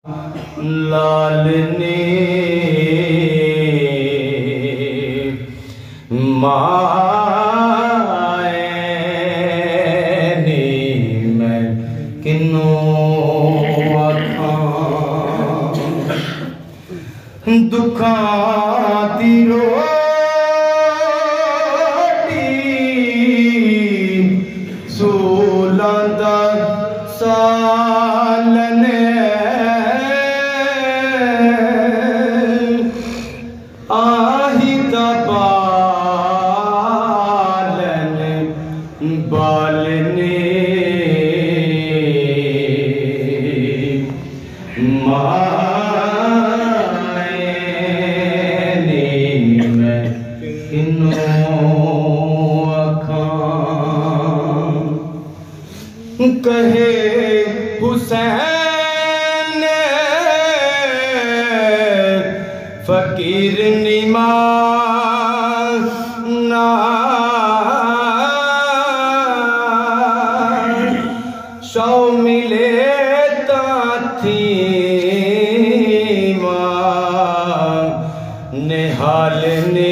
लाल ने माए नी मैं किनू आखां दुखा दी रोटी सोलां दा साल ने आही दा बालने माए ने मैं किनू आखां कहे हुसैन फकीर निमाना सौ मिले ताथी निहाल ने